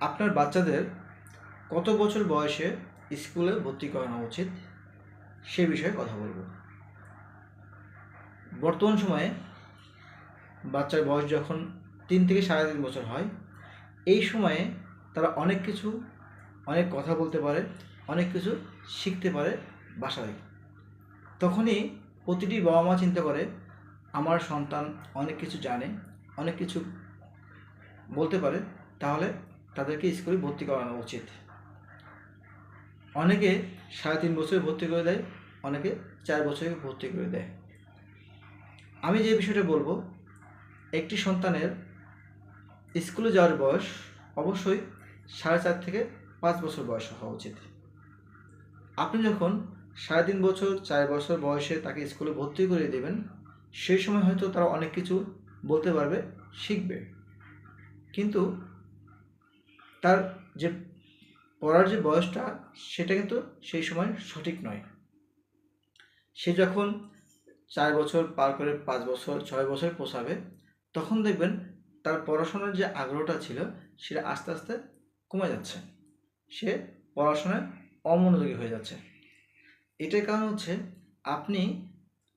আপনার বাচ্চাদের কত বছর বয়সে স্কুলে ভর্তি করানো উচিত সে বিষয়ে কথা বলব। বর্তমান সময়ে বাচ্চার বয়স যখন 3 থেকে 3.5 বছর হয়, এই সময়ে তারা অনেক কথা বলতে পারে, অনেক কিছু শিখতে পারে বাসায়। তখনই প্রতিটি বাবা মা চিন্তা করে আমার সন্তান অনেক কিছু জানে, অনেক কিছু বলতে পারে, তাহলে তাদেরকে স্কুলে ভর্তি করানো উচিত। অনেকে 3.5 বছরে ভর্তি করে দেয়, অনেকে 4 বছরে ভর্তি করে দেয়। আমি যে বিষয়টা বলবো, একটি সন্তানের স্কুলে যাওয়ার বয়স অবশ্যই 4.5 থেকে 5 বছর বয়স হওয়া উচিত। আপনি যখন 3.5 বছর 4 বছর বয়সে তাকে স্কুলে ভর্তি করে দেবেন, সেই সময় হয়তো তারা অনেক কিছু বলতে পারবে, শিখবে, কিন্তু তার যে পড়ার যে বয়সটা সেটা কিন্তু সেই সময় সঠিক নয়। সে যখন 4 বছর পার করে 5 বছর 6 বছর পৌঁছাবে, তখন দেখবেন তার পড়াশোনার যে আগ্রহটা ছিল সেটা আস্তে আস্তে কমে যাচ্ছে, সে পড়াশোনায় অমনোযোগী হয়ে যাচ্ছে। এটার কারণ হচ্ছে আপনি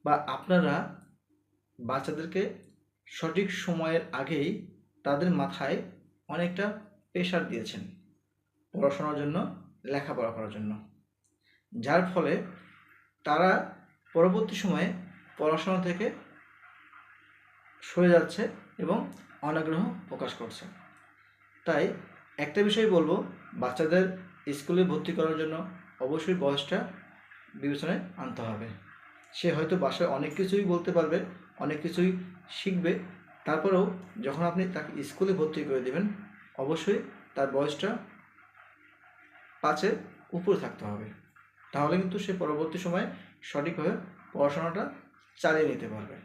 বা আপনারা বাচ্চাদেরকে সঠিক সময়ের আগেই তাদের মাথায় অনেকটা প্রেশার দিয়েছেন পড়াশোনার জন্য, লেখাপড়া করার জন্য, যার ফলে তারা পরবর্তী সময়ে পড়াশোনা থেকে সরে যাচ্ছে এবং অনাগ্রহ প্রকাশ করছে। তাই একটা বিষয় বলবো, বাচ্চাদের স্কুলে ভর্তি করার জন্য অবশ্যই বয়সটা বিবেচনায় আনতে হবে। সে হয়তো বাসায় অনেক কিছুই বলতে পারবে, অনেক কিছুই শিখবে, তারপরেও যখন আপনি তাকে স্কুলে ভর্তি করে দেবেন, অবশ্যই তার বয়সটা 5-এর উপরে থাকতে হবে। তাহলে কিন্তু সে পরবর্তী সময়ে সঠিকভাবে পড়াশোনাটা চালিয়ে নিতে পারবে।